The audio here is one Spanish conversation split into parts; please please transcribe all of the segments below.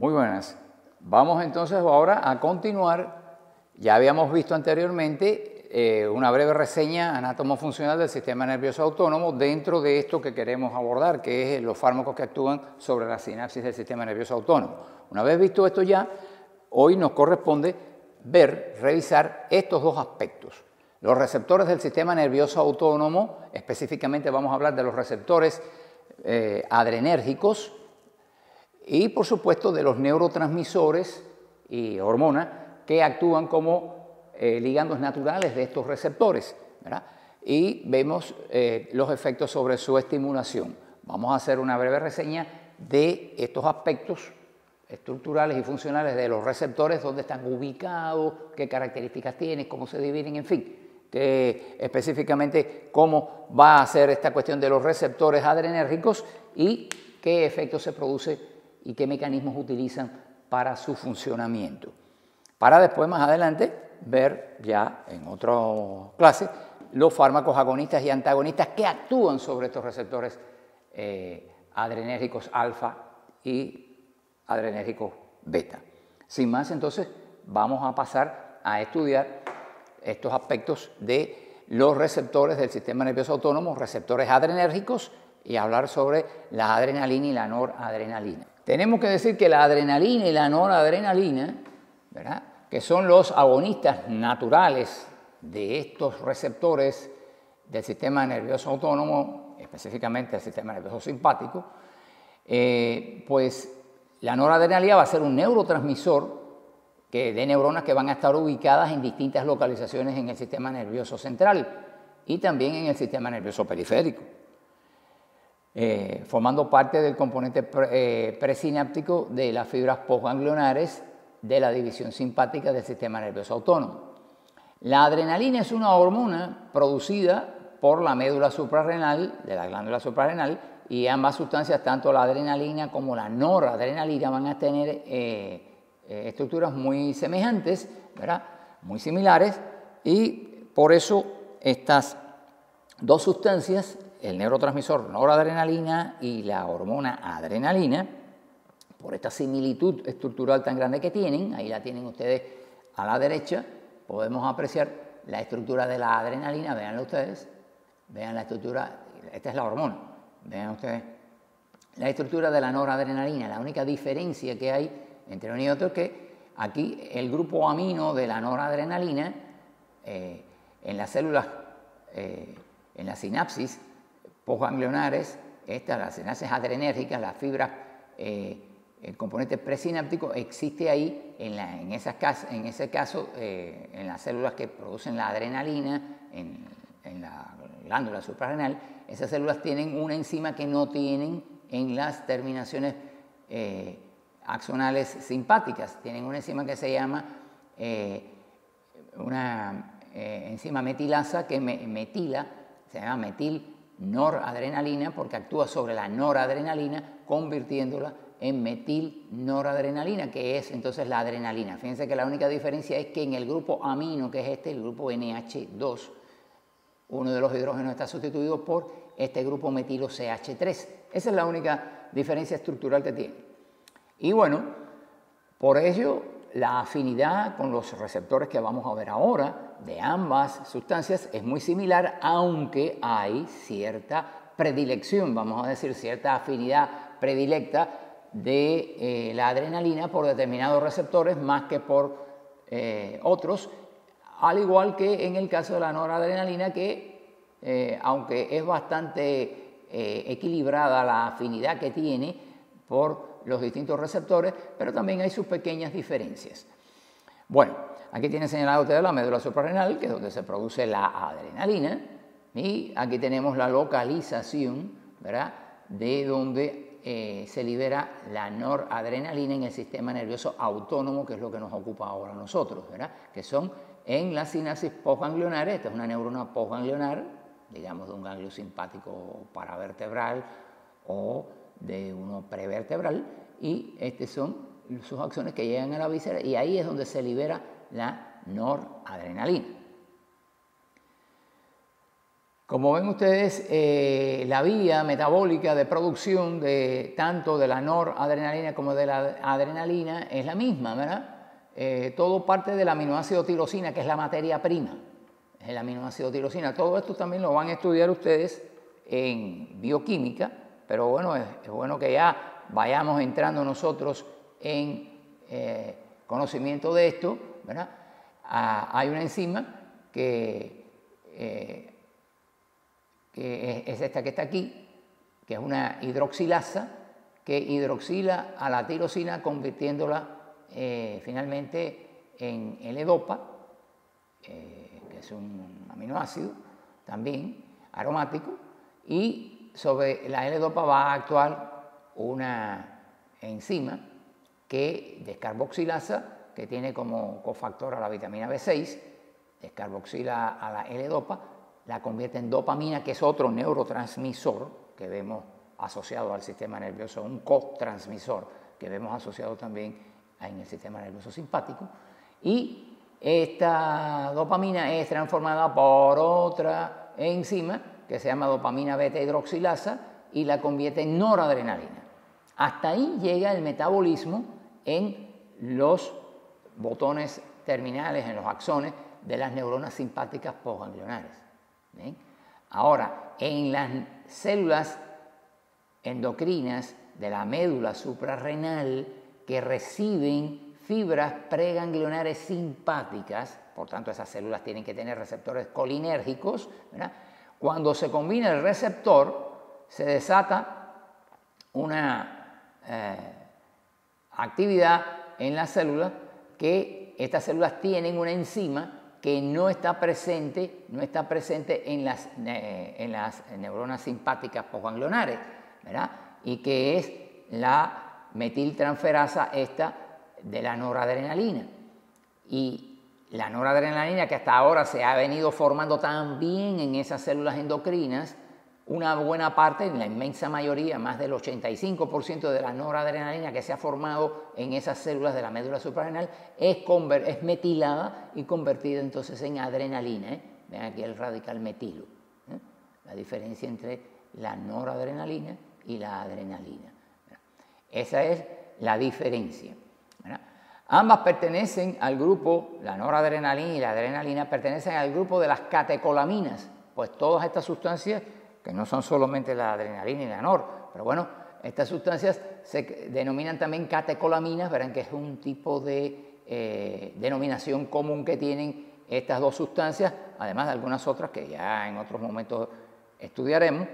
Muy buenas. Vamos entonces ahora a continuar. Ya habíamos visto anteriormente una breve reseña anatomofuncional del sistema nervioso autónomo dentro de esto que queremos abordar, que es los fármacos que actúan sobre la sinapsis del sistema nervioso autónomo. Una vez visto esto ya, hoy nos corresponde revisar estos dos aspectos. Los receptores del sistema nervioso autónomo, específicamente vamos a hablar de los receptores adrenérgicos y, por supuesto, de los neurotransmisores y hormonas que actúan como ligandos naturales de estos receptores, ¿verdad? Y vemos los efectos sobre su estimulación. Vamos a hacer una breve reseña de estos aspectos estructurales y funcionales de los receptores, dónde están ubicados, qué características tienen, cómo se dividen, en fin, que específicamente cómo va a ser esta cuestión de los receptores adrenérgicos y qué efectos se produce y qué mecanismos utilizan para su funcionamiento. Para después, más adelante, ver ya en otra clase los fármacos agonistas y antagonistas que actúan sobre estos receptores adrenérgicos alfa y adrenérgicos beta. Sin más, entonces, vamos a pasar a estudiar estos aspectos de los receptores del sistema nervioso autónomo, receptores adrenérgicos, y hablar sobre la adrenalina y la noradrenalina. Tenemos que decir que la adrenalina y la noradrenalina, ¿verdad?, que son los agonistas naturales de estos receptores del sistema nervioso autónomo, específicamente del sistema nervioso simpático, pues la noradrenalina va a ser un neurotransmisor de neuronas que van a estar ubicadas en distintas localizaciones en el sistema nervioso central y también en el sistema nervioso periférico, formando parte del componente presináptico de las fibras postganglionares de la división simpática del sistema nervioso autónomo. La adrenalina es una hormona producida por la médula suprarrenal, de la glándula suprarrenal, y ambas sustancias, tanto la adrenalina como la noradrenalina, van a tener estructuras muy semejantes, ¿verdad?, muy similares, y por eso estas dos sustancias, el neurotransmisor noradrenalina y la hormona adrenalina, por esta similitud estructural tan grande que tienen, ahí la tienen ustedes a la derecha, podemos apreciar la estructura de la adrenalina, véanla ustedes, vean la estructura, esta es la hormona, vean ustedes la estructura de la noradrenalina. La única diferencia que hay entre uno y otro es que aquí el grupo amino de la noradrenalina en las células, en las sinapsis postganglionares, las sinapsis adrenérgicas, las fibras, el componente presináptico existe ahí en ese caso, en las células que producen la adrenalina, en la glándula suprarrenal. Esas células tienen una enzima que no tienen en las terminaciones axonales simpáticas. Tienen una enzima que se llama una enzima metilasa que metila, se llama metilnoradrenalina porque actúa sobre la noradrenalina convirtiéndola en metilnoradrenalina, que es entonces la adrenalina. Fíjense que la única diferencia es que en el grupo amino, que es el grupo NH2, uno de los hidrógenos está sustituido por este grupo metilo CH3. Esa es la única diferencia estructural que tiene. Y bueno, por ello la afinidad con los receptores que vamos a ver ahora de ambas sustancias es muy similar, aunque hay cierta predilección, vamos a decir, cierta afinidad predilecta de la adrenalina por determinados receptores más que por otros, al igual que en el caso de la noradrenalina, que aunque es bastante equilibrada la afinidad que tiene por los distintos receptores, pero también hay sus pequeñas diferencias. Bueno, aquí tiene señalado usted la médula suprarrenal, que es donde se produce la adrenalina, y aquí tenemos la localización, ¿verdad?, de donde se libera la noradrenalina en el sistema nervioso autónomo, que es lo que nos ocupa ahora a nosotros, ¿verdad?, que son en las sinapsis postganglionares. Esta es una neurona postganglionar, digamos de un ganglio simpático paravertebral o de uno prevertebral, y estos son sus axones que llegan a la víscera, y ahí es donde se libera la noradrenalina. Como ven ustedes, la vía metabólica de producción de tanto de la noradrenalina como de la adrenalina es la misma, ¿verdad? Todo parte del aminoácido tirosina, que es la materia prima, es el aminoácido tirosina. Todo esto también lo van a estudiar ustedes en bioquímica, pero bueno, es bueno que ya vayamos entrando nosotros en conocimiento de esto, ¿verdad? Hay una enzima que es esta que está aquí, que es una hidroxilasa, que hidroxila a la tirosina convirtiéndola finalmente en L-Dopa, que es un aminoácido también aromático, y sobre la L-Dopa va a actuar una enzima que descarboxilasa, que tiene como cofactor a la vitamina B6, descarboxila a la L-Dopa, la convierte en dopamina, que es otro neurotransmisor que vemos asociado al sistema nervioso, un cotransmisor que vemos asociado también en el sistema nervioso simpático, y esta dopamina es transformada por otra enzima que se llama dopamina beta hidroxilasa y la convierte en noradrenalina. Hasta ahí llega el metabolismo en los botones terminales, en los axones de las neuronas simpáticas postganglionares. ¿Bien? Ahora, en las células endocrinas de la médula suprarrenal que reciben fibras preganglionares simpáticas, por tanto esas células tienen que tener receptores colinérgicos, ¿verdad? Cuando se combina el receptor, se desata una actividad en las células, que estas células tienen una enzima que no está presente en las neuronas simpáticas postganglionares, ¿verdad? Y que es la metiltransferasa esta de la noradrenalina. Y la noradrenalina, que hasta ahora se ha venido formando también en esas células endocrinas, una buena parte, la inmensa mayoría, más del 85% de la noradrenalina que se ha formado en esas células de la médula suprarrenal es metilada y convertida entonces en adrenalina. Ven aquí el radical metilo, la diferencia entre la noradrenalina y la adrenalina. Esa es la diferencia. Ambas pertenecen al grupo, la noradrenalina y la adrenalina pertenecen al grupo de las catecolaminas, pues todas estas sustancias, que no son solamente la adrenalina y la nor, pero bueno, estas sustancias se denominan también catecolaminas, verán que es un tipo de denominación común que tienen estas dos sustancias, además de algunas otras que ya en otros momentos estudiaremos,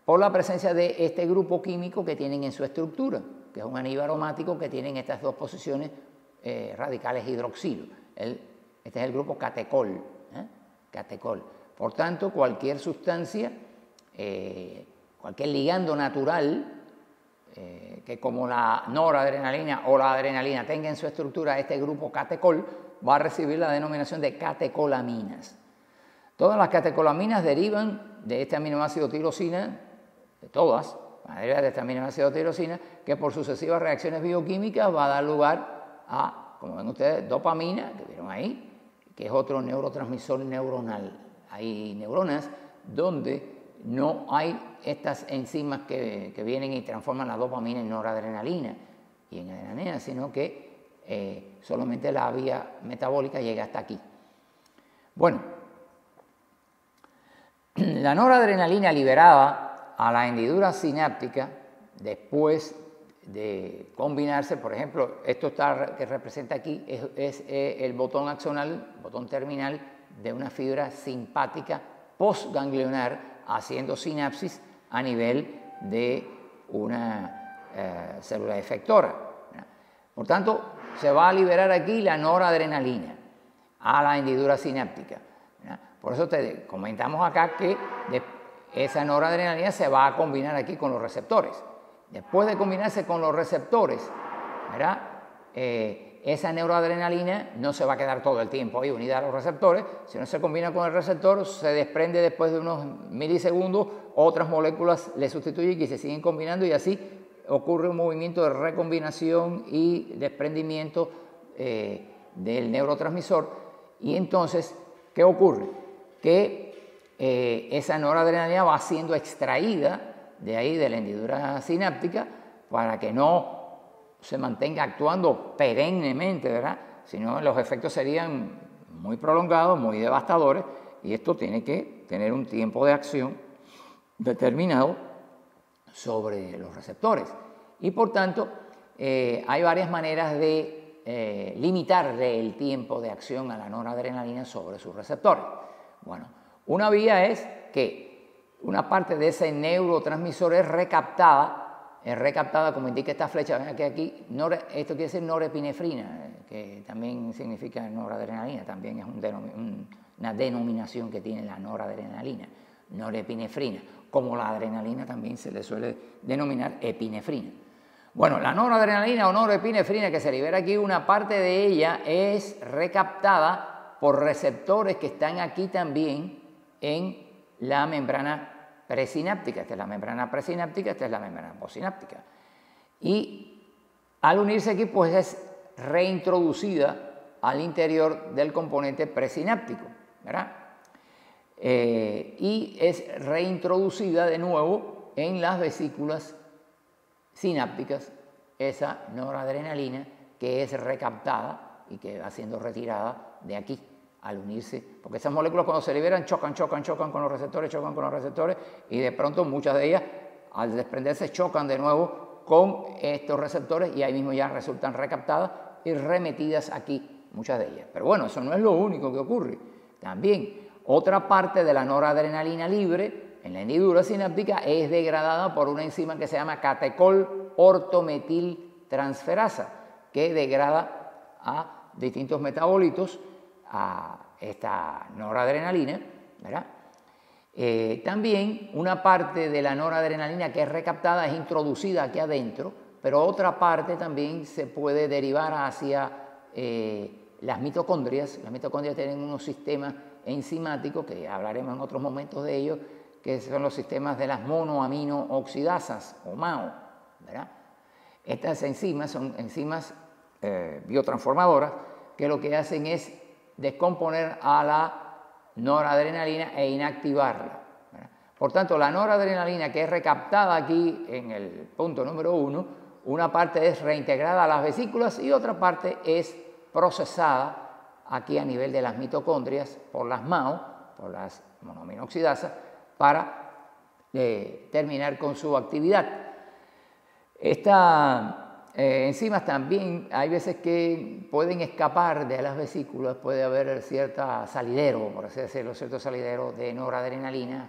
por la presencia de este grupo químico que tienen en su estructura, que es un anhídrido aromático que tienen estas dos posiciones radicales hidroxilo. Este es el grupo catecol, catecol. Por tanto, cualquier sustancia, cualquier ligando natural que como la noradrenalina o la adrenalina tenga en su estructura este grupo catecol, va a recibir la denominación de catecolaminas. Todas las catecolaminas derivan de este aminoácido tirosina, de todas, van a derivar de este aminoácido tirosina, que por sucesivas reacciones bioquímicas va a dar lugar a, como ven ustedes, dopamina, que vieron ahí, que es otro neurotransmisor neuronal. Hay neuronas donde no hay estas enzimas que vienen y transforman la dopamina en noradrenalina y en adrenalina, sino que solamente la vía metabólica llega hasta aquí. Bueno, la noradrenalina liberada a la hendidura sináptica después de combinarse, por ejemplo, esto que representa aquí es el botón axonal, botón terminal de una fibra simpática postganglionar haciendo sinapsis a nivel de una célula efectora. Por tanto, se va a liberar aquí la noradrenalina a la hendidura sináptica. Por eso te comentamos acá que esa noradrenalina se va a combinar aquí con los receptores. Después de combinarse con los receptores, ¿verdad? Esa neuroadrenalina no se va a quedar todo el tiempo ahí unida a los receptores, si no se combina con el receptor, se desprende después de unos milisegundos, otras moléculas le sustituyen y se siguen combinando y así ocurre un movimiento de recombinación y desprendimiento del neurotransmisor. Y entonces, ¿qué ocurre? Que esa noradrenalina va siendo extraída de ahí, de la hendidura sináptica, para que no se mantenga actuando perennemente, ¿verdad? Sino los efectos serían muy prolongados, muy devastadores, y esto tiene que tener un tiempo de acción determinado sobre los receptores. Y por tanto, hay varias maneras de limitarle el tiempo de acción a la noradrenalina sobre sus receptores. Bueno, una vía es que una parte de ese neurotransmisor es recaptada como indica esta flecha, ven aquí, esto quiere decir norepinefrina, que también significa noradrenalina, también es una denominación que tiene la noradrenalina, norepinefrina, como la adrenalina también se le suele denominar epinefrina. Bueno, la noradrenalina o norepinefrina que se libera aquí, una parte de ella es recaptada por receptores que están aquí también en la membrana presináptica. Esta es la membrana presináptica, esta es la membrana postsináptica. Y al unirse aquí, pues es reintroducida al interior del componente presináptico, ¿verdad? Y es reintroducida de nuevo en las vesículas sinápticas, esa noradrenalina que es recaptada y que va siendo retirada de aquí al unirse, porque esas moléculas cuando se liberan chocan con los receptores y de pronto muchas de ellas al desprenderse chocan de nuevo con estos receptores y ahí mismo ya resultan recaptadas y remetidas aquí, muchas de ellas. Pero bueno, eso no es lo único que ocurre. También otra parte de la noradrenalina libre en la hendidura sináptica es degradada por una enzima que se llama catecol ortometiltransferasa, que degrada a distintos metabolitos a esta noradrenalina, ¿verdad? También una parte de la noradrenalina que es recaptada es introducida aquí adentro, pero otra parte también se puede derivar hacia las mitocondrias. Las mitocondrias tienen unos sistemas enzimáticos, que hablaremos en otros momentos de ellos, que son los sistemas de las monoaminooxidasas o MAO, ¿verdad? Estas enzimas son enzimas biotransformadoras que lo que hacen es descomponer a la noradrenalina e inactivarla, ¿verdad? Por tanto, la noradrenalina que es recaptada aquí en el punto número 1, una parte es reintegrada a las vesículas y otra parte es procesada aquí a nivel de las mitocondrias por las MAO, por las monoaminoxidasas, para terminar con su actividad. Estas enzimas también hay veces que pueden escapar de las vesículas, puede haber cierta salidero, por así decirlo, cierto salidero de noradrenalina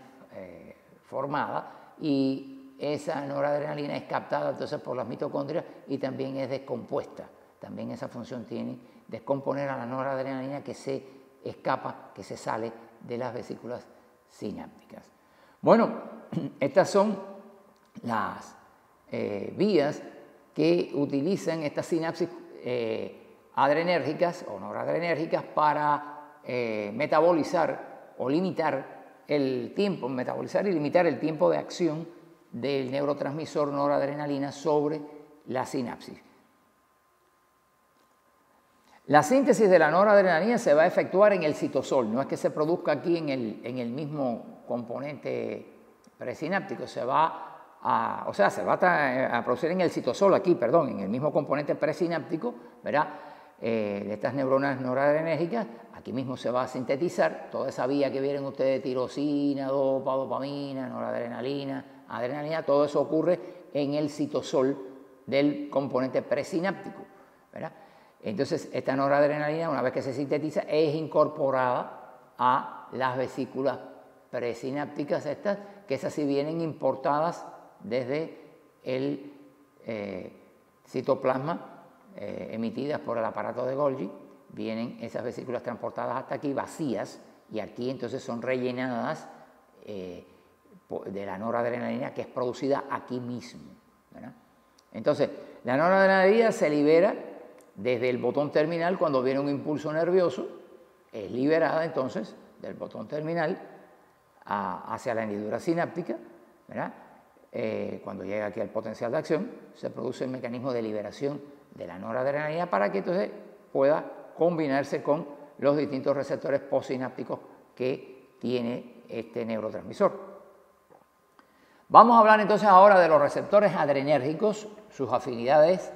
formada, y esa noradrenalina es captada entonces por las mitocondrias y también es descompuesta. También esa función tiene descomponer a la noradrenalina que se escapa, que se sale de las vesículas sinápticas. Bueno, estas son las vías que utilizan estas sinapsis adrenérgicas o noradrenérgicas para metabolizar o limitar el tiempo, metabolizar y limitar el tiempo de acción del neurotransmisor noradrenalina sobre la sinapsis. La síntesis de la noradrenalina se va a efectuar en el citosol, no es que se produzca aquí en el mismo componente presináptico, se va a producir en el citosol aquí, perdón, en el mismo componente presináptico, ¿verdad? De estas neuronas noradrenérgicas, aquí mismo se va a sintetizar toda esa vía que vieron ustedes, tirosina, dopamina, noradrenalina, adrenalina, todo eso ocurre en el citosol del componente presináptico, ¿verdad? Entonces, esta noradrenalina, una vez que se sintetiza, es incorporada a las vesículas presinápticas estas, que esas sí vienen importadas desde el citoplasma, emitidas por el aparato de Golgi. Vienen esas vesículas transportadas hasta aquí vacías y aquí entonces son rellenadas de la noradrenalina que es producida aquí mismo, ¿verdad? Entonces, la noradrenalina se libera desde el botón terminal cuando viene un impulso nervioso, es liberada entonces del botón terminal hacia la hendidura sináptica, ¿verdad? Cuando llega aquí al potencial de acción, se produce el mecanismo de liberación de la noradrenalina para que entonces pueda combinarse con los distintos receptores postsinápticos que tiene este neurotransmisor. Vamos a hablar entonces ahora de los receptores adrenérgicos, sus afinidades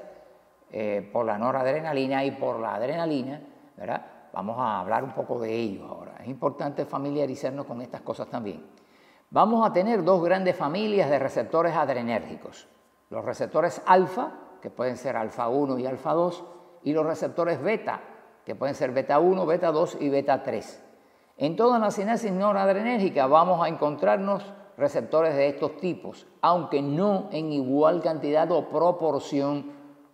por la noradrenalina y por la adrenalina, ¿verdad? Vamos a hablar un poco de ellos ahora. Es importante familiarizarnos con estas cosas también. Vamos a tener dos grandes familias de receptores adrenérgicos. Los receptores alfa, que pueden ser alfa 1 y alfa 2, y los receptores beta, que pueden ser beta 1, beta 2 y beta 3. En toda la sinapsis noradrenérgica vamos a encontrarnos receptores de estos tipos, aunque no en igual cantidad o proporción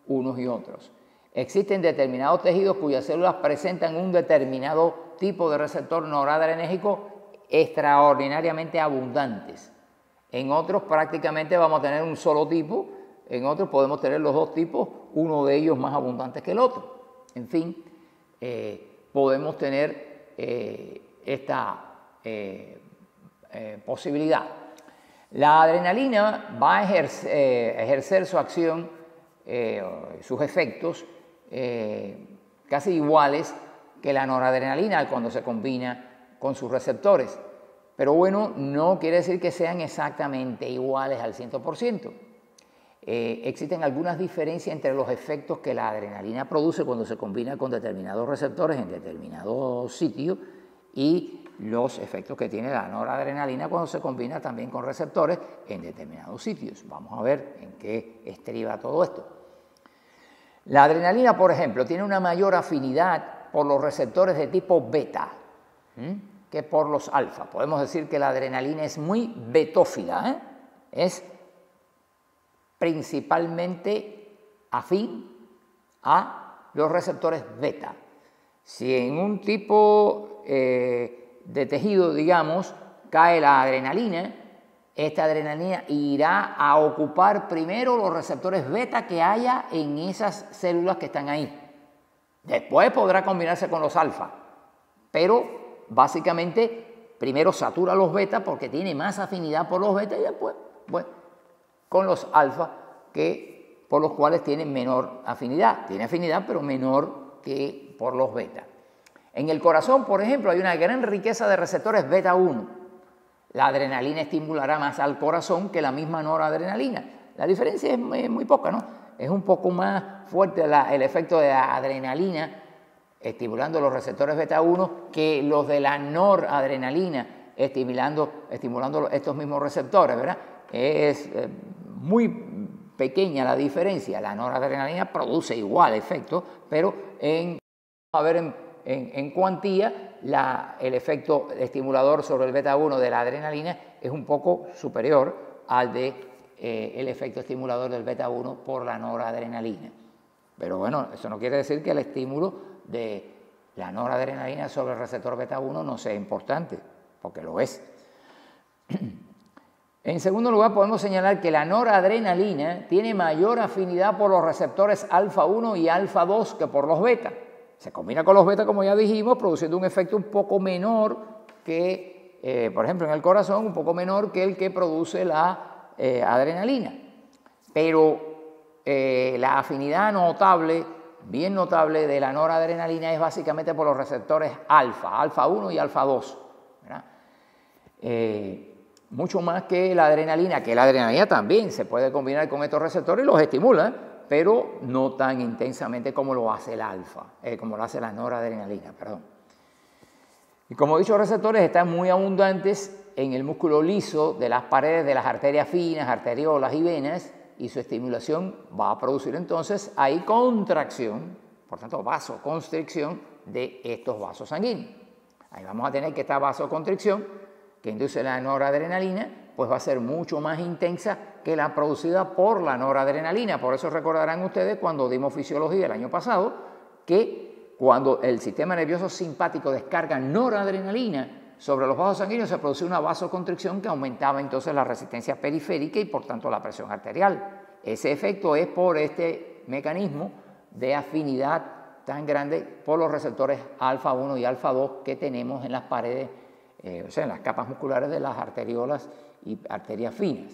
unos y otros. Existen determinados tejidos cuyas células presentan un determinado tipo de receptor noradrenérgico extraordinariamente abundantes. En otros prácticamente vamos a tener un solo tipo, en otros podemos tener los dos tipos, uno de ellos más abundante que el otro. En fin, podemos tener esta posibilidad. La adrenalina va a ejercer su acción, sus efectos casi iguales que la noradrenalina cuando se combina con sus receptores. Pero bueno, no quiere decir que sean exactamente iguales al 100%. Existen algunas diferencias entre los efectos que la adrenalina produce cuando se combina con determinados receptores en determinados sitios y los efectos que tiene la noradrenalina cuando se combina también con receptores en determinados sitios. Vamos a ver en qué estriba todo esto. La adrenalina, por ejemplo, tiene una mayor afinidad por los receptores de tipo beta que por los alfa. Podemos decir que la adrenalina es muy betófila, es principalmente afín a los receptores beta. Si en un tipo de tejido, digamos, cae la adrenalina, esta adrenalina irá a ocupar primero los receptores beta que haya en esas células que están ahí. Después podrá combinarse con los alfa, pero básicamente primero satura los beta porque tiene más afinidad por los beta y después, bueno, con los alfa por los cuales tiene menor afinidad. Tiene afinidad pero menor que por los beta. En el corazón, por ejemplo, hay una gran riqueza de receptores beta 1. La adrenalina estimulará más al corazón que la misma noradrenalina. La diferencia es muy poca, ¿no? Es un poco más fuerte el efecto de la adrenalina estimulando los receptores beta 1 que los de la noradrenalina estimulando estos mismos receptores, ¿verdad? Es muy pequeña la diferencia. La noradrenalina produce igual efecto, pero vamos a ver en cuantía el efecto estimulador sobre el beta 1 de la adrenalina es un poco superior al de el efecto estimulador del beta 1 por la noradrenalina. Pero bueno, eso no quiere decir que el estímulo de la noradrenalina sobre el receptor beta 1 no sea importante, porque lo es. En segundo lugar, podemos señalar que la noradrenalina tiene mayor afinidad por los receptores alfa 1 y alfa 2 que por los beta. Se combina con los beta, como ya dijimos, produciendo un efecto un poco menor que, por ejemplo, en el corazón, un poco menor que el que produce la adrenalina. Pero la afinidad notable, bien notable, de la noradrenalina es básicamente por los receptores alfa 1 y alfa 2. ¿Verdad? Mucho más que la adrenalina también se puede combinar con estos receptores y los estimula, pero no tan intensamente como lo hace el alfa, como lo hace la noradrenalina, perdón. Y como dichos receptores están muy abundantes en el músculo liso de las paredes de las arterias finas, arteriolas y venas, y su estimulación va a producir entonces ahí contracción, por tanto vasoconstricción de estos vasos sanguíneos. Ahí vamos a tener que esta vasoconstricción que induce la noradrenalina, pues va a ser mucho más intensa que la producida por la noradrenalina. Por eso recordarán ustedes cuando dimos fisiología el año pasado, que cuando el sistema nervioso simpático descarga noradrenalina sobre los vasos sanguíneos se produce una vasoconstricción que aumentaba entonces la resistencia periférica y por tanto la presión arterial. Ese efecto es por este mecanismo de afinidad tan grande por los receptores alfa 1 y alfa 2 que tenemos en las paredes, o sea, en las capas musculares de las arteriolas y arterias finas.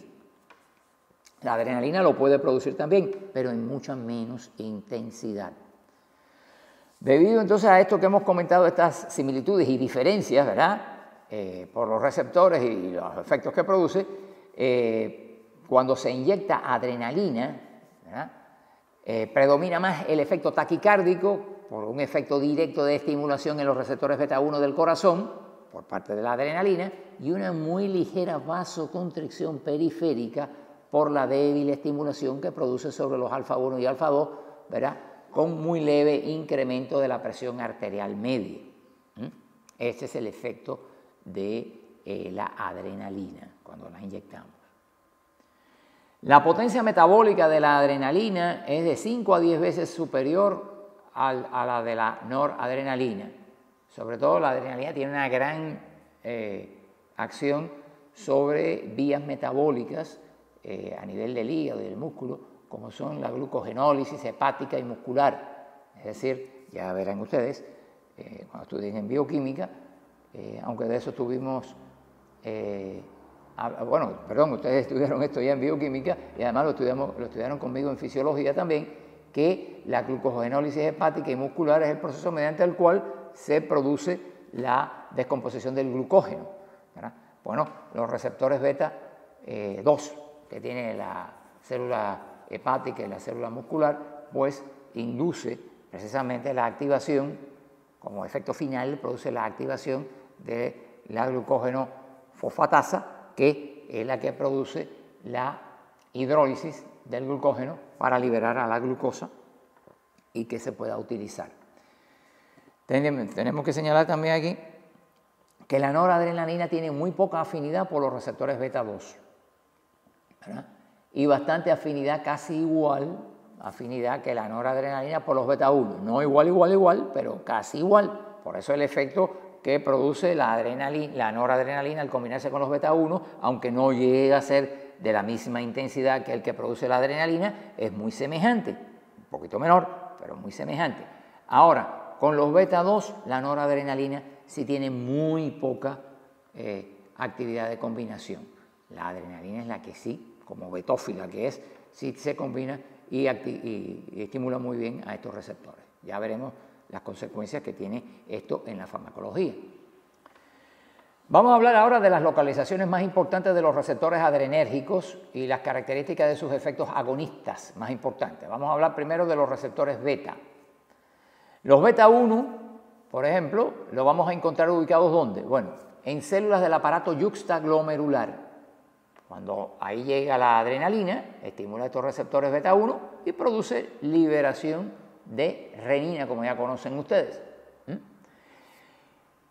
La adrenalina lo puede producir también, pero en mucha menos intensidad. Debido entonces a esto que hemos comentado, estas similitudes y diferencias, ¿verdad?, por los receptores y los efectos que produce, cuando se inyecta adrenalina, ¿verdad? Predomina más el efecto taquicárdico por un efecto directo de estimulación en los receptores beta 1 del corazón por parte de la adrenalina y una muy ligera vasoconstricción periférica por la débil estimulación que produce sobre los alfa 1 y alfa 2, ¿verdad? Con muy leve incremento de la presión arterial media. Este es el efecto de la adrenalina cuando la inyectamos. La potencia metabólica de la adrenalina es de 5 a 10 veces superior a la de la noradrenalina. Sobre todo la adrenalina tiene una gran acción sobre vías metabólicas a nivel del hígado y del músculo, como son la glucogenólisis hepática y muscular. Es decir, ya verán ustedes, cuando estudien en bioquímica, aunque de eso tuvimos, ustedes estudiaron esto ya en bioquímica y además lo estudiaron conmigo en fisiología también, que la glucogenólisis hepática y muscular es el proceso mediante el cual se produce la descomposición del glucógeno, ¿verdad? Bueno, los receptores beta 2 que tiene la célula hepática y la célula muscular, pues induce precisamente la activación, como efecto final, produce la activación de la glucógeno fosfatasa, que es la que produce la hidrólisis del glucógeno para liberar a la glucosa y que se pueda utilizar. Tenemos que señalar también aquí que la noradrenalina tiene muy poca afinidad por los receptores beta 2, ¿verdad? Y bastante afinidad, casi igual afinidad que la noradrenalina por los beta 1. No igual, pero casi igual. Por eso el efecto que produce la noradrenalina al combinarse con los beta 1, aunque no llega a ser de la misma intensidad que el que produce la adrenalina, es muy semejante. Un poquito menor, pero muy semejante. Ahora, con los beta 2, la noradrenalina sí tiene muy poca actividad de combinación. La adrenalina es la que sí, como betófila que es, sí se combina y estimula muy bien a estos receptores. Ya veremos las consecuencias que tiene esto en la farmacología. Vamos a hablar ahora de las localizaciones más importantes de los receptores adrenérgicos y las características de sus efectos agonistas más importantes. Vamos a hablar primero de los receptores beta. Los beta 1, por ejemplo, los vamos a encontrar ubicados ¿dónde? Bueno, en células del aparato yuxtaglomerular. Cuando ahí llega la adrenalina, estimula estos receptores beta 1 y produce liberación de renina, como ya conocen ustedes.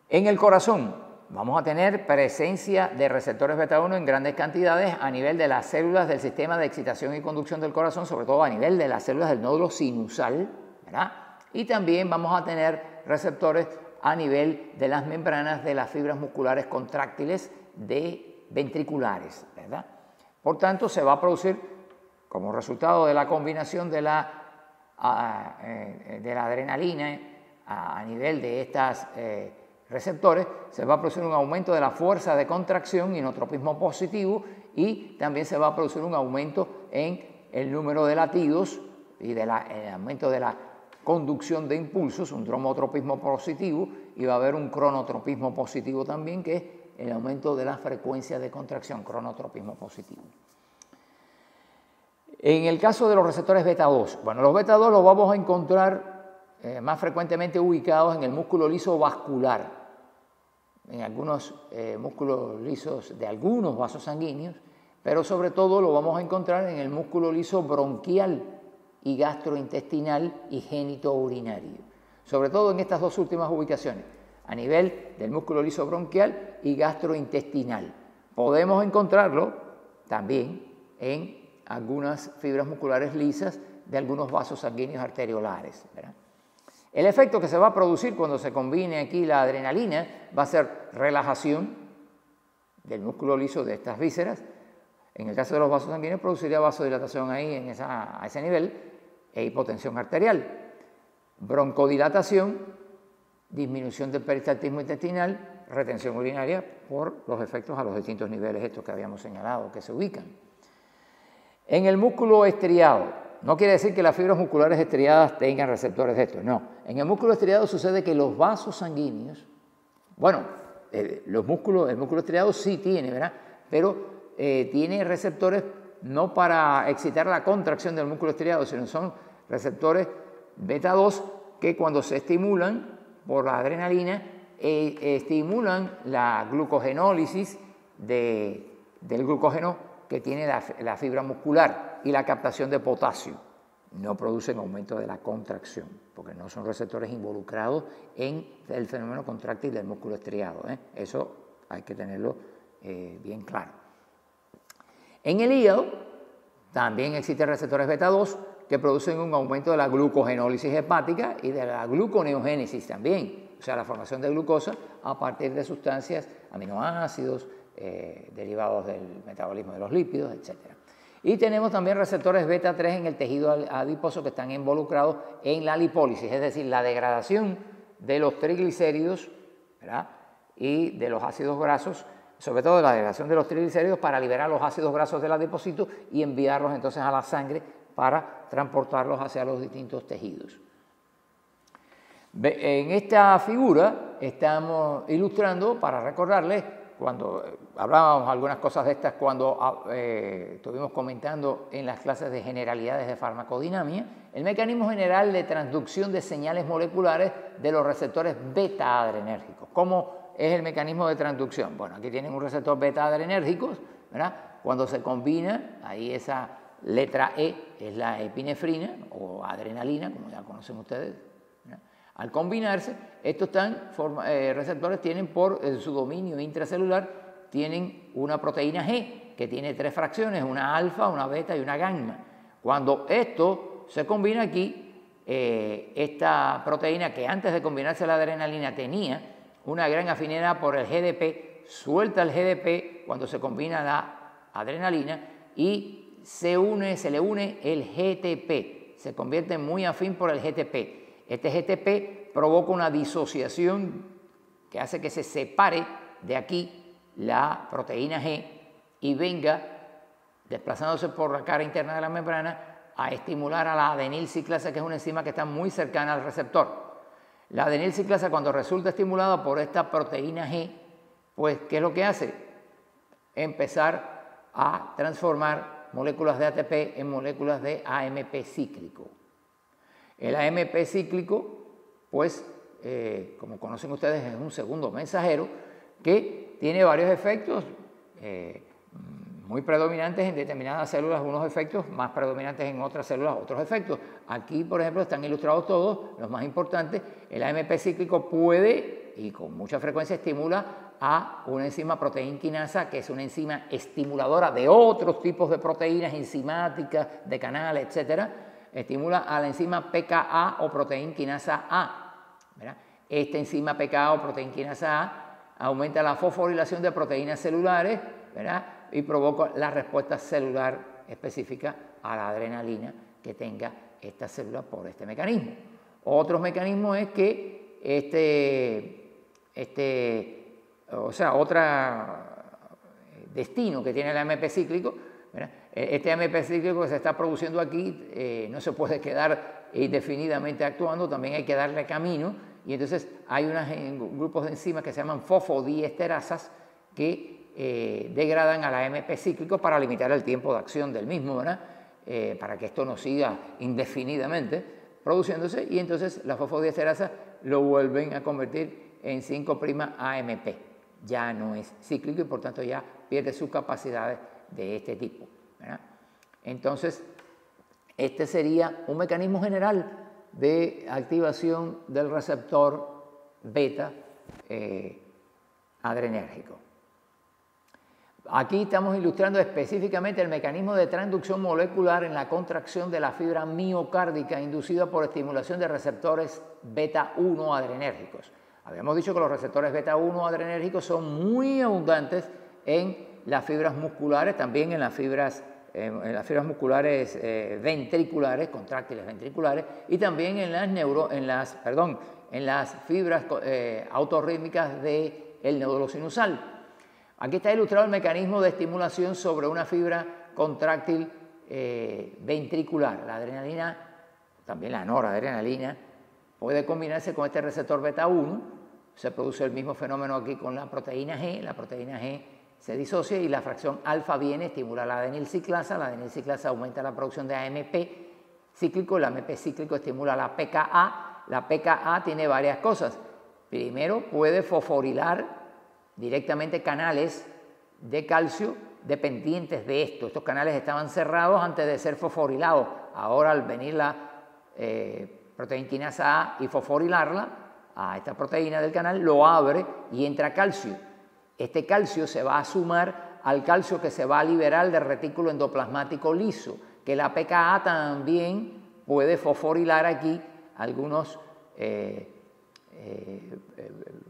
En el corazón vamos a tener presencia de receptores beta 1 en grandes cantidades a nivel de las células del sistema de excitación y conducción del corazón, sobre todo a nivel de las células del nódulo sinusal, ¿verdad? Y también vamos a tener receptores a nivel de las membranas de las fibras musculares contráctiles ventriculares, ¿verdad? Por tanto, se va a producir, como resultado de la combinación de la adrenalina a nivel de estos receptores, se va a producir un aumento de la fuerza de contracción, inotropismo positivo, y también se va a producir un aumento en el número de latidos y el aumento de la conducción de impulsos, un dromotropismo positivo, y va a haber un cronotropismo positivo también, que es el aumento de la frecuencia de contracción, cronotropismo positivo. En el caso de los receptores beta 2, bueno, los beta 2 los vamos a encontrar más frecuentemente ubicados en el músculo liso vascular, en algunos músculos lisos de algunos vasos sanguíneos, pero sobre todo lo vamos a encontrar en el músculo liso bronquial y gastrointestinal y genitourinario, sobre todo en estas dos últimas ubicaciones, a nivel del músculo liso bronquial y gastrointestinal. Podemos encontrarlo también en algunas fibras musculares lisas de algunos vasos sanguíneos arteriolares, ¿verdad? El efecto que se va a producir cuando se combine aquí la adrenalina va a ser relajación del músculo liso de estas vísceras. En el caso de los vasos sanguíneos produciría vasodilatación ahí a ese nivel e hipotensión arterial. Broncodilatación, disminución del peristaltismo intestinal, retención urinaria por los efectos a los distintos niveles estos que habíamos señalado que se ubican. En el músculo estriado, no quiere decir que las fibras musculares estriadas tengan receptores de estos, no. En el músculo estriado sucede que los vasos sanguíneos, bueno, el músculo estriado sí tiene, ¿verdad? Pero tiene receptores no para excitar la contracción del músculo estriado, sino son receptores beta 2 que cuando se estimulan por la adrenalina, estimulan la glucogenólisis del glucógeno que tiene la fibra muscular y la captación de potasio. No producen aumento de la contracción, porque no son receptores involucrados en el fenómeno contráctil del músculo estriado. Eso hay que tenerlo bien claro. En el hígado también existen receptores beta 2 que producen un aumento de la glucogenólisis hepática y de la gluconeogénesis también, o sea, la formación de glucosa a partir de sustancias, aminoácidos, derivados del metabolismo de los lípidos, etc. Y tenemos también receptores beta 3 en el tejido adiposo que están involucrados en la lipólisis, es decir, la degradación de los triglicéridos, ¿verdad?, y de los ácidos grasos, sobre todo la degradación de los triglicéridos para liberar los ácidos grasos del adipocito y enviarlos entonces a la sangre para transportarlos hacia los distintos tejidos. En esta figura estamos ilustrando, para recordarles, cuando hablábamos algunas cosas de estas cuando estuvimos comentando en las clases de generalidades de farmacodinámica, el mecanismo general de transducción de señales moleculares de los receptores beta-adrenérgicos. ¿Cómo es el mecanismo de transducción? Bueno, aquí tienen un receptor beta-adrenérgicos, ¿verdad? Cuando se combina, ahí esa letra E es la epinefrina o adrenalina, como ya conocen ustedes, ¿verdad? Al combinarse, estos receptores tienen por su dominio intracelular, tienen una proteína G que tiene 3 fracciones, una alfa, una beta y una gamma. Cuando esto se combina aquí, esta proteína que antes de combinarse a la adrenalina tenía una gran afinidad por el GDP, suelta el GDP cuando se combina la adrenalina y se le une el GTP, se convierte muy afín por el GTP. Este GTP provoca una disociación que hace que se separe de aquí la proteína G y venga, desplazándose por la cara interna de la membrana, a estimular a la adenilciclasa, que es una enzima que está muy cercana al receptor. La adenilciclasa, cuando resulta estimulada por esta proteína G, pues, ¿qué es lo que hace? Empezar a transformar moléculas de ATP en moléculas de AMP cíclico. El AMP cíclico, pues, como conocen ustedes, es un segundo mensajero que tiene varios efectos muy predominantes en determinadas células, unos efectos más predominantes en otras células, otros efectos. Aquí, por ejemplo, están ilustrados todos, los más importantes. El AMP cíclico puede, y con mucha frecuencia, estimula a una enzima proteinquinasa, que es una enzima estimuladora de otros tipos de proteínas enzimáticas, de canales, etcétera. Estimula a la enzima PKA o proteinquinasa A, ¿verdad? Esta enzima PKA o proteinquinasa A aumenta la fosforilación de proteínas celulares, ¿verdad?, y provoca la respuesta celular específica a la adrenalina que tenga esta célula por este mecanismo. Otro mecanismo es que otro destino que tiene el AMP cíclico, ¿verdad? Este AMP cíclico que se está produciendo aquí no se puede quedar indefinidamente actuando, también hay que darle camino, y entonces hay unos grupos de enzimas que se llaman fosfodiesterasas que degradan al AMP cíclico para limitar el tiempo de acción del mismo, ¿verdad? Para que esto no siga indefinidamente produciéndose, y entonces las fosfodiesterasas lo vuelven a convertir en 5'-AMP. Ya no es cíclico y por tanto ya pierde sus capacidades de este tipo, ¿verdad? Entonces, este sería un mecanismo general de activación del receptor beta adrenérgico. Aquí estamos ilustrando específicamente el mecanismo de transducción molecular en la contracción de la fibra miocárdica inducida por estimulación de receptores beta-1 adrenérgicos. Habíamos dicho que los receptores beta-1 adrenérgicos son muy abundantes en las fibras musculares, también en las fibras musculares ventriculares, contráctiles ventriculares, y también en las fibras autorrítmicas del nódulo sinusal. Aquí está ilustrado el mecanismo de estimulación sobre una fibra contráctil ventricular. La adrenalina, también la noradrenalina, puede combinarse con este receptor beta-1, se produce el mismo fenómeno aquí con la proteína G se disocia y la fracción alfa viene, estimula la adenilciclasa aumenta la producción de AMP cíclico, el AMP cíclico estimula la PKA tiene varias cosas. Primero, puede fosforilar directamente canales de calcio dependientes de esto. Estos canales estaban cerrados antes de ser fosforilados. Ahora, al venir la proteína quinasa A y fosforilarla a esta proteína del canal, lo abre y entra calcio. Este calcio se va a sumar al calcio que se va a liberar del retículo endoplasmático liso, que la PKA también puede fosforilar aquí algunos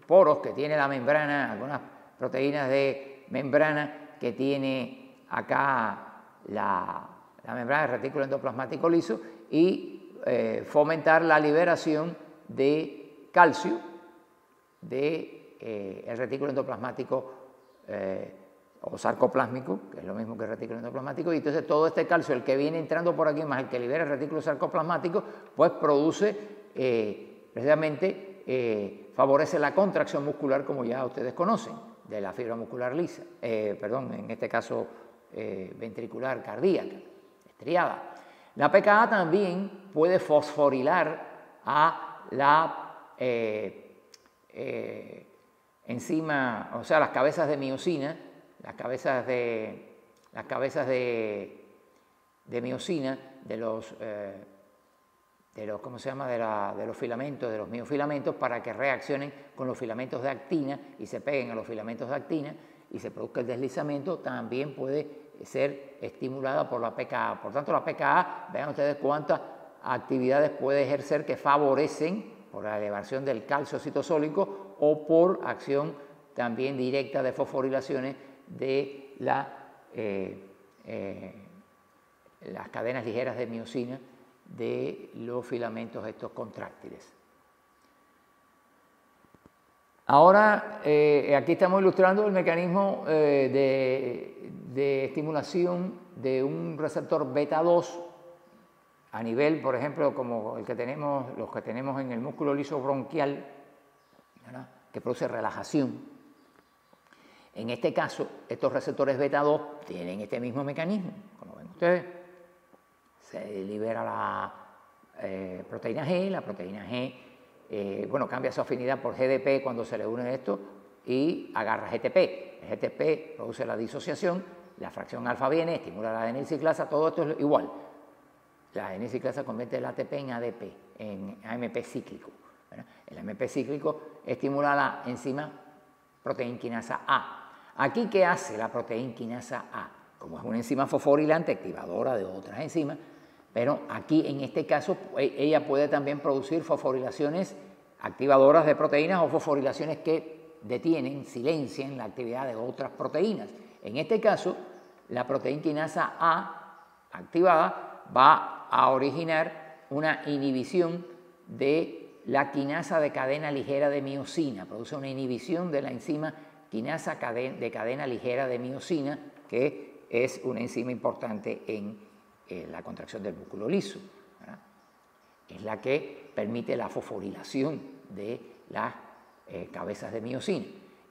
poros que tiene la membrana, algunas proteínas de membrana que tiene acá la membrana del retículo endoplasmático liso y fomentar la liberación de calcio del retículo endoplasmático o sarcoplásmico, que es lo mismo que el retículo endoplasmático, y entonces todo este calcio, el que viene entrando por aquí más el que libera el retículo sarcoplasmático, pues produce precisamente, favorece la contracción muscular como ya ustedes conocen, de la fibra muscular lisa, en este caso ventricular cardíaca, estriada. La PKA también puede fosforilar a la enzima, o sea, las cabezas de miosina, las cabezas de miosina de los ¿cómo se llama? De los filamentos, de los miofilamentos, para que reaccionen con los filamentos de actina y se peguen a los filamentos de actina y se produzca el deslizamiento. También puede ser estimulada por la PKA. Por tanto, la PKA, vean ustedes cuántas actividades puede ejercer que favorecen por la elevación del calcio citosólico o por acción también directa de fosforilaciones de las cadenas ligeras de miosina de los filamentos estos contráctiles. Ahora, aquí estamos ilustrando el mecanismo de estimulación de un receptor beta 2 a nivel, por ejemplo, como los que tenemos en el músculo liso bronquial, ¿verdad?, que produce relajación. En este caso, estos receptores beta 2 tienen este mismo mecanismo, como ven ustedes. Se libera la proteína G, la proteína G, cambia su afinidad por GDP cuando se le une esto y agarra GTP. El GTP produce la disociación, la fracción alfa viene, estimula la adenilciclasa, todo esto es igual. La adenilciclasa convierte el ATP en ADP, en AMP cíclico, ¿verdad? El AMP cíclico estimula la enzima proteína quinasa A. Aquí, ¿qué hace la proteína quinasa A? Como es una enzima fosforilante, activadora de otras enzimas, pero aquí en este caso ella puede también producir fosforilaciones activadoras de proteínas o fosforilaciones que detienen, silencian la actividad de otras proteínas. En este caso, la proteína quinasa A activada va a originar una inhibición de la quinasa de cadena ligera de miosina, produce una inhibición de la enzima quinasa de cadena ligera de miosina, que es una enzima importante en la contracción del músculo liso, ¿verdad? Es la que permite la fosforilación de las cabezas de miosina.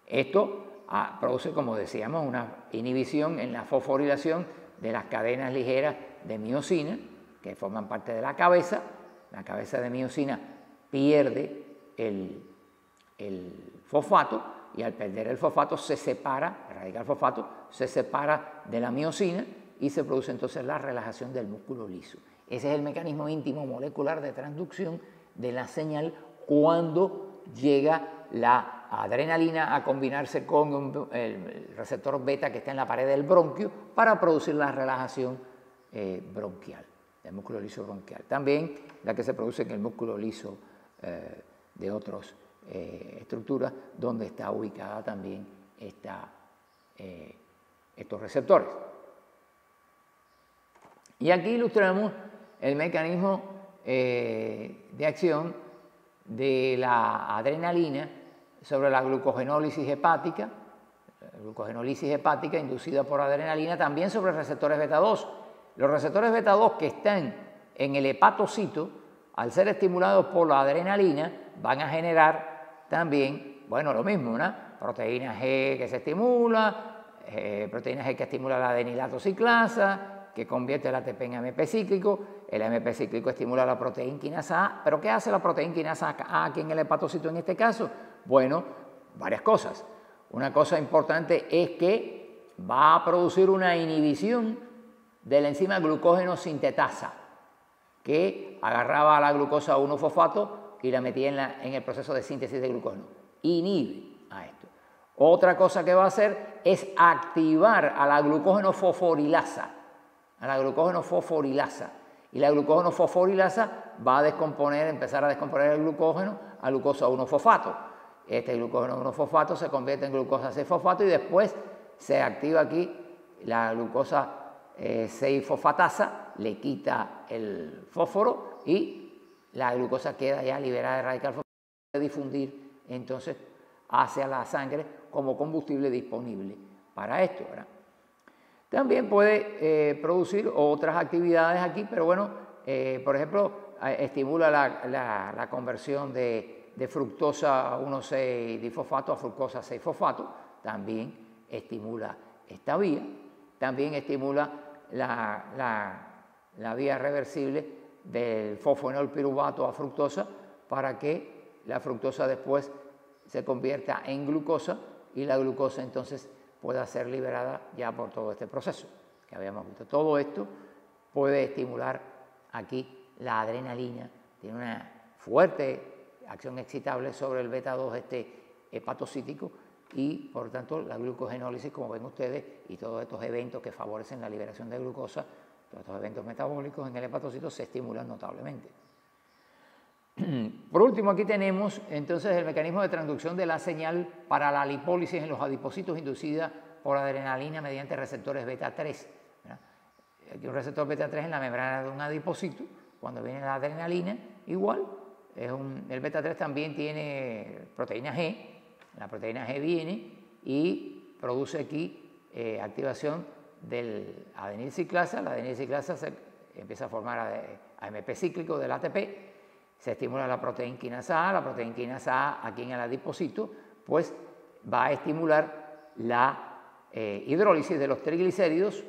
Esto produce, como decíamos, una inhibición en la fosforilación de las cadenas ligeras de miosina, que forman parte de la cabeza. La cabeza de miosina pierde el fosfato y al perder el fosfato se separa, el radical fosfato se separa de la miosina y se produce entonces la relajación del músculo liso. Ese es el mecanismo íntimo molecular de transducción de la señal cuando llega la adrenalina a combinarse con el receptor beta que está en la pared del bronquio para producir la relajación bronquial, del músculo liso bronquial. También la que se produce en el músculo liso de otras estructuras donde está ubicada también estos receptores. Y aquí ilustramos el mecanismo de acción de la adrenalina sobre la glucogenólisis hepática, inducida por adrenalina, también sobre receptores beta 2. Los receptores beta 2 que están en el hepatocito, al ser estimulados por la adrenalina, van a generar también bueno, lo mismo, ¿no? Proteína G que se estimula, proteína G que estimula la adenilato ciclasa, que convierte el ATP en AMP cíclico, el AMP cíclico estimula la proteína quinasa A, pero ¿qué hace la proteína quinasa A aquí en el hepatocito en este caso? Bueno, varias cosas. Una cosa importante es que va a producir una inhibición de la enzima glucógeno sintetasa, que agarraba la glucosa 1-fosfato y la metía en el proceso de síntesis de glucógeno. Inhibe a esto. Otra cosa que va a hacer es activar a la glucógeno fosforilasa, y la glucógeno fosforilasa va a empezar a descomponer el glucógeno a glucosa 1-fosfato. Este glucógeno 1-fosfato se convierte en glucosa 6-fosfato y después se activa aquí la glucosa 6-fosfatasa, le quita el fósforo y la glucosa queda ya liberada de radical fosfato, puede difundir entonces hacia la sangre como combustible disponible para esto, ¿verdad? También puede producir otras actividades aquí, pero bueno, por ejemplo, estimula la conversión de fructosa 1,6-difosfato a fructosa 6-fosfato, también estimula esta vía, también estimula la vía reversible del fosfonolpiruvato a fructosa para que la fructosa después se convierta en glucosa y la glucosa entonces pueda ser liberada ya por todo este proceso que habíamos visto. Todo esto puede estimular aquí la adrenalina, tiene una fuerte acción excitable sobre el beta-2 hepatocítico y por tanto la glucogenólisis, como ven ustedes, y todos estos eventos que favorecen la liberación de glucosa, todos estos eventos metabólicos en el hepatocito se estimulan notablemente. Por último, aquí tenemos entonces el mecanismo de transducción de la señal para la lipólisis en los adipocitos inducida por adrenalina mediante receptores beta-3. Aquí un receptor beta-3 en la membrana de un adipocito, cuando viene la adrenalina, igual, el beta-3 también tiene proteína G, la proteína G viene y produce aquí activación del adenil ciclasa, la adenil ciclasa se empieza a formar AMP cíclico del ATP, se estimula la proteína quinasa A aquí en el adipocito, pues va a estimular la hidrólisis de los triglicéridos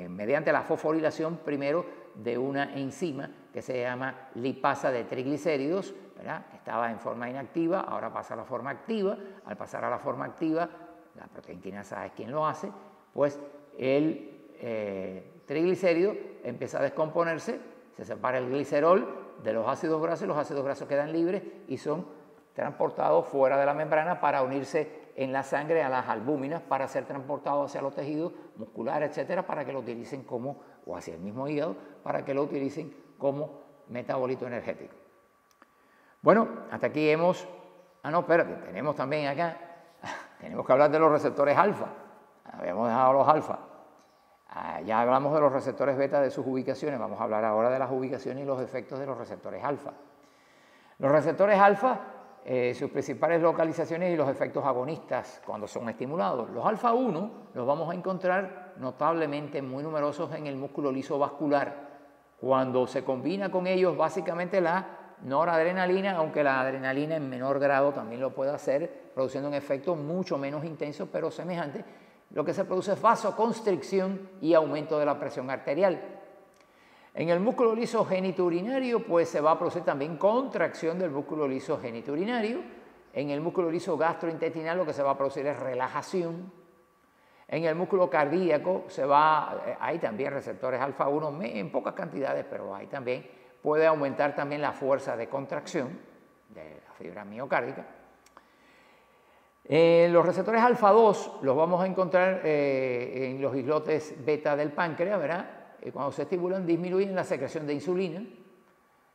mediante la fosforilación primero de una enzima que se llama lipasa de triglicéridos, ¿verdad? Estaba en forma inactiva, ahora pasa a la forma activa. Al pasar a la forma activa, la proteína quinasa A es quien lo hace, pues el triglicérido empieza a descomponerse, se separa el glicerol de los ácidos grasos y los ácidos grasos quedan libres y son transportados fuera de la membrana para unirse en la sangre a las albúminas para ser transportados hacia los tejidos musculares, etcétera, para que lo utilicen como, o hacia el mismo hígado, para que lo utilicen como metabolito energético. Bueno, hasta aquí hemos... no, espérate, tenemos también acá, tenemos que hablar de los receptores alfa. Habíamos dejado los alfa. Ya hablamos de los receptores beta, de sus ubicaciones, vamos a hablar ahora de las ubicaciones y los efectos de los receptores alfa. Los receptores alfa, sus principales localizaciones y los efectos agonistas cuando son estimulados. Los alfa 1 los vamos a encontrar notablemente muy numerosos en el músculo liso vascular. Cuando se combina con ellos básicamente la noradrenalina, aunque la adrenalina en menor grado también lo puede hacer, produciendo un efecto mucho menos intenso pero semejante, lo que se produce es vasoconstricción y aumento de la presión arterial. En el músculo liso genitourinario, pues se va a producir también contracción del músculo liso genitourinario. En el músculo liso gastrointestinal lo que se va a producir es relajación. En el músculo cardíaco hay también receptores alfa 1 en pocas cantidades, pero hay también, puede aumentar también la fuerza de contracción de la fibra miocárdica. Los receptores alfa 2 los vamos a encontrar en los islotes beta del páncreas, ¿verdad? Cuando se estimulan disminuyen la secreción de insulina.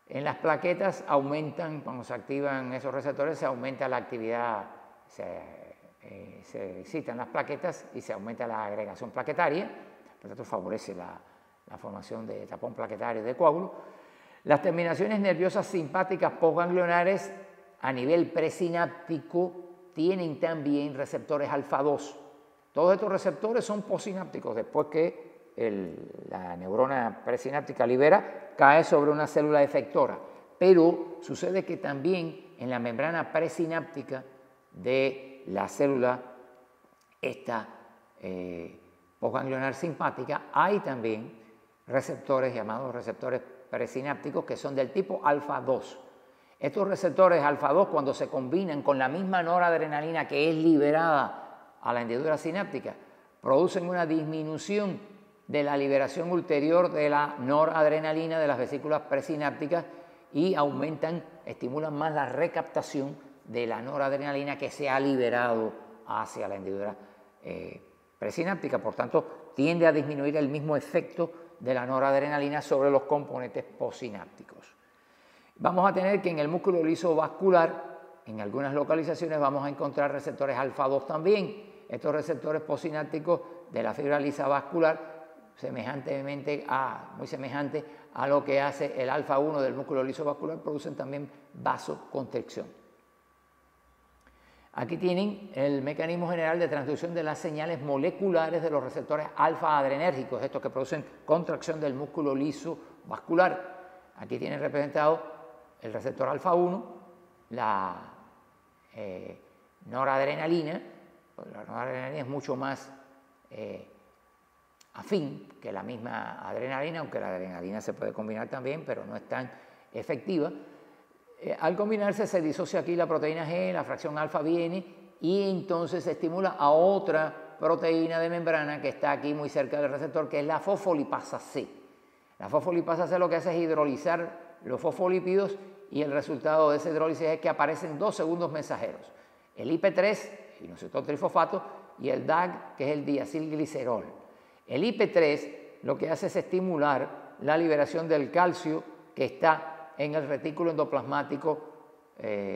En las plaquetas aumentan, cuando se activan esos receptores, se aumenta la actividad, se excitan las plaquetas y se aumenta la agregación plaquetaria, por tanto favorece la formación de tapón plaquetario y de coágulo. Las terminaciones nerviosas simpáticas postganglionares a nivel presináptico tienen también receptores alfa 2. Todos estos receptores son postsinápticos. Después que la neurona presináptica libera, cae sobre una célula efectora. Pero sucede que también en la membrana presináptica de la célula esta postganglionar simpática, hay también receptores llamados receptores presinápticos que son del tipo alfa 2. Estos receptores alfa 2, cuando se combinan con la misma noradrenalina que es liberada a la hendidura sináptica, producen una disminución de la liberación ulterior de la noradrenalina de las vesículas presinápticas y estimulan más la recaptación de la noradrenalina que se ha liberado hacia la hendidura presináptica. Por tanto, tiende a disminuir el mismo efecto de la noradrenalina sobre los componentes postsinápticos. Vamos a tener que en el músculo liso vascular, en algunas localizaciones vamos a encontrar receptores alfa 2 también. Estos receptores postsinápticos de la fibra lisa vascular, muy semejante a lo que hace el alfa 1 del músculo liso vascular, producen también vasoconstricción. Aquí tienen el mecanismo general de transducción de las señales moleculares de los receptores alfa adrenérgicos, estos que producen contracción del músculo liso vascular. Aquí tienen representado el receptor alfa 1, la noradrenalina. La noradrenalina es mucho más afín que la misma adrenalina, aunque la adrenalina se puede combinar también, pero no es tan efectiva. Al combinarse se disocia aquí la proteína G, la fracción alfa viene y entonces se estimula a otra proteína de membrana que está aquí muy cerca del receptor, que es la fosfolipasa C. La fosfolipasa C lo que hace es hidrolizar los fosfolípidos y el resultado de esa hidrólisis es que aparecen dos segundos mensajeros, el IP3, el inositol trifosfato, y el DAG, que es el diacilglicerol. El IP3 lo que hace es estimular la liberación del calcio que está en el retículo endoplasmático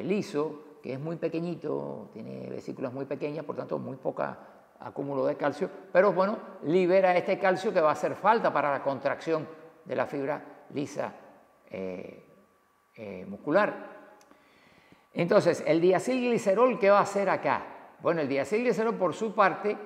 liso, que es muy pequeñito, tiene vesículas muy pequeñas, por tanto muy poca acúmulo de calcio, pero bueno, libera este calcio que va a hacer falta para la contracción de la fibra lisa muscular. Entonces, el diacilglicerol, ¿qué va a hacer acá? Bueno, el diacilglicerol por su parte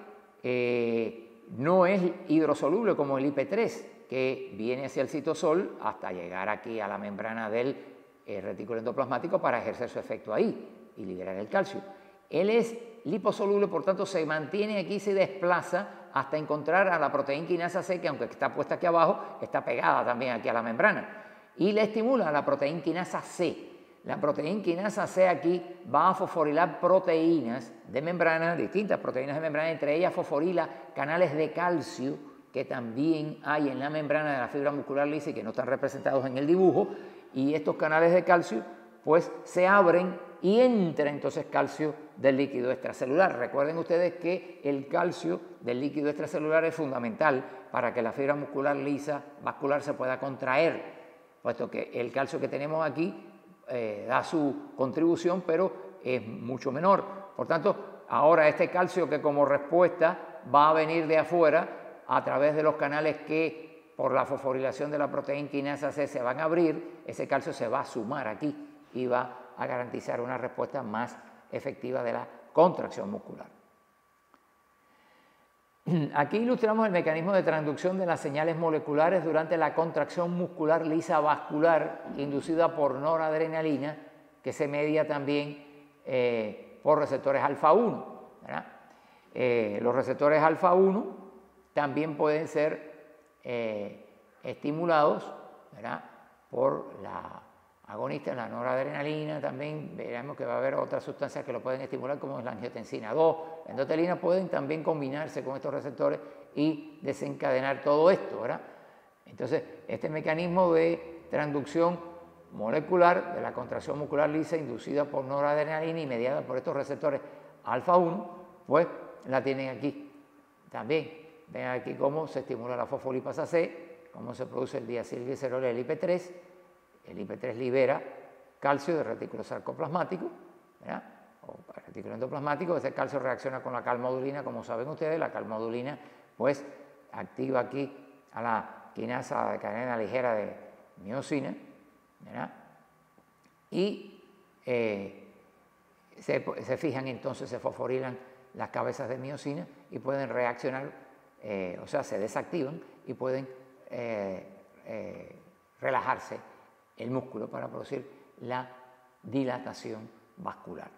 no es hidrosoluble como el IP3, que viene hacia el citosol hasta llegar aquí a la membrana del retículo endoplasmático para ejercer su efecto ahí y liberar el calcio. Él es liposoluble, por tanto se mantiene aquí y se desplaza hasta encontrar a la proteína quinasa C, que aunque está puesta aquí abajo, está pegada también aquí a la membrana, y le estimula a la proteína quinasa C. La proteína quinasa C aquí va a fosforilar proteínas de membrana, distintas proteínas de membrana, entre ellas fosforila canales de calcio que también hay en la membrana de la fibra muscular lisa y que no están representados en el dibujo, y estos canales de calcio pues se abren y entra entonces calcio del líquido extracelular. Recuerden ustedes que el calcio del líquido extracelular es fundamental para que la fibra muscular lisa vascular se pueda contraer, puesto que el calcio que tenemos aquí da su contribución, pero es mucho menor. Por tanto, ahora este calcio que como respuesta va a venir de afuera a través de los canales que por la fosforilación de la proteína quinasa C se van a abrir, ese calcio se va a sumar aquí y va a garantizar una respuesta más efectiva de la contracción muscular. Aquí ilustramos el mecanismo de transducción de las señales moleculares durante la contracción muscular lisa vascular inducida por noradrenalina, que se media también por receptores alfa 1. Los receptores alfa 1 también pueden ser estimulados, ¿verdad?, por la agonista, la noradrenalina. También veremos que va a haber otras sustancias que lo pueden estimular, como es la angiotensina 2, la endotelina, pueden también combinarse con estos receptores y desencadenar todo esto, ¿verdad? Entonces, este mecanismo de transducción molecular de la contracción muscular lisa inducida por noradrenalina y mediada por estos receptores alfa 1, pues la tienen aquí también. Ven aquí cómo se estimula la fosfolipasa C, cómo se produce el diacilglicerol, el IP3. El IP3 libera calcio del retículo sarcoplasmático, ¿verdad?, o retículo endoplasmático. Ese calcio reacciona con la calmodulina, como saben ustedes. La calmodulina pues activa aquí a la quinasa de cadena ligera de miosina, ¿verdad?, y se fijan entonces, se fosforilan las cabezas de miosina y pueden reaccionar, o sea, se desactivan y pueden relajarse el músculo para producir la dilatación vascular.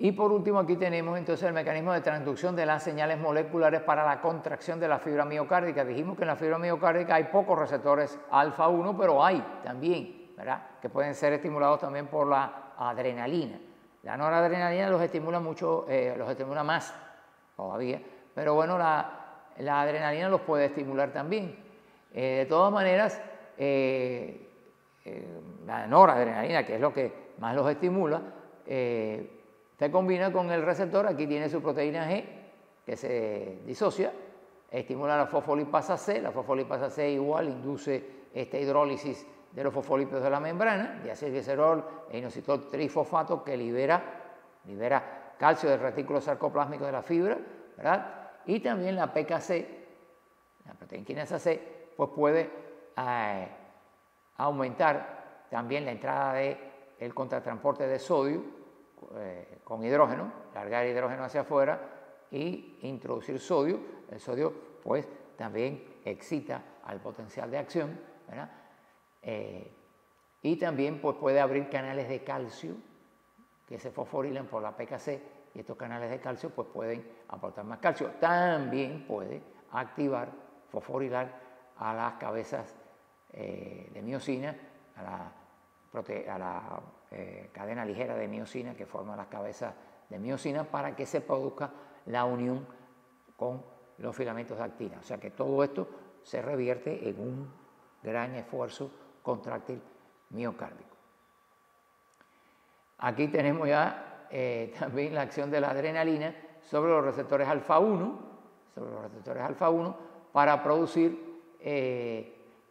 Y por último aquí tenemos entonces el mecanismo de transducción de las señales moleculares para la contracción de la fibra miocárdica. Dijimos que en la fibra miocárdica hay pocos receptores alfa 1, pero hay también, ¿verdad?, que pueden ser estimulados también por la adrenalina. La noradrenalina los estimula mucho, los estimula más todavía, pero bueno, la adrenalina los puede estimular también. De todas maneras, la noradrenalina, que es lo que más los estimula, se combina con el receptor. Aquí tiene su proteína G, que se disocia, estimula la fosfolipasa C. La fosfolipasa C igual induce esta hidrólisis de los fosfolípidos de la membrana, diacilglicerol e inositol trifosfato, que libera calcio del retículo sarcoplásmico de la fibra, ¿verdad? Y también la PKC, la proteína quinasa C, pues puede aumentar también la entrada del contratransporte de sodio con hidrógeno, largar hidrógeno hacia afuera y introducir sodio. El sodio pues también excita al potencial de acción, ¿verdad? Y también pues puede abrir canales de calcio que se fosforilan por la PKC, y estos canales de calcio pues pueden aportar más calcio. También puede activar, fosforilar a las cabezas de miosina, a la cadena ligera de miosina que forma las cabezas de miosina, para que se produzca la unión con los filamentos de actina. O sea que todo esto se revierte en un gran esfuerzo contráctil miocárdico. Aquí tenemos ya también la acción de la adrenalina sobre los receptores alfa 1, para producir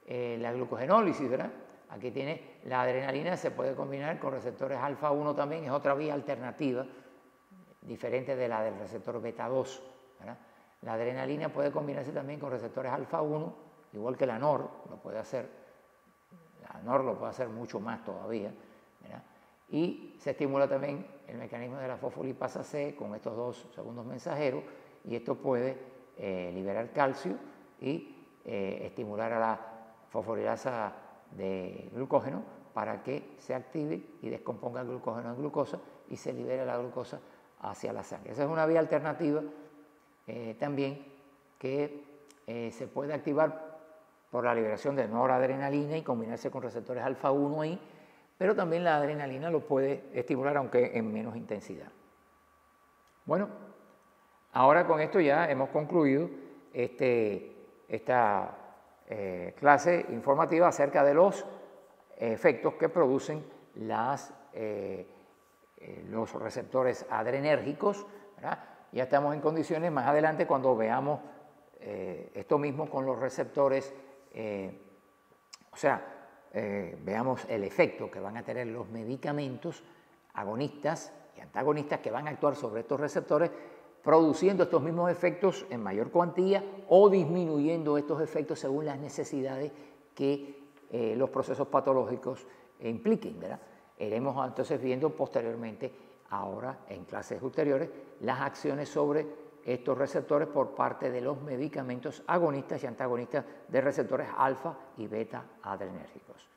la glucogenólisis, ¿verdad? Aquí tiene la adrenalina, se puede combinar con receptores alfa 1 también, es otra vía alternativa, diferente de la del receptor beta 2, ¿verdad? La adrenalina puede combinarse también con receptores alfa 1, igual que la NOR lo puede hacer. La NOR lo puede hacer mucho más todavía, ¿verdad? Y se estimula también el mecanismo de la fosfolipasa C con estos dos segundos mensajeros, y esto puede liberar calcio y estimular a la fosforilasa de glucógeno para que se active y descomponga el glucógeno en glucosa y se libere la glucosa hacia la sangre. Esa es una vía alternativa también que se puede activar por la liberación de noradrenalina y combinarse con receptores alfa 1 ahí, pero también la adrenalina lo puede estimular, aunque en menos intensidad. Bueno, ahora con esto ya hemos concluido esta clase informativa acerca de los efectos que producen los receptores adrenérgicos, ¿verdad? Ya estamos en condiciones más adelante, cuando veamos esto mismo con los receptores, veamos el efecto que van a tener los medicamentos agonistas y antagonistas que van a actuar sobre estos receptores, produciendo estos mismos efectos en mayor cuantía o disminuyendo estos efectos según las necesidades que los procesos patológicos impliquen, ¿verdad? Iremos entonces viendo posteriormente, ahora en clases ulteriores, las acciones sobre estos receptores por parte de los medicamentos agonistas y antagonistas de receptores alfa y beta adrenérgicos.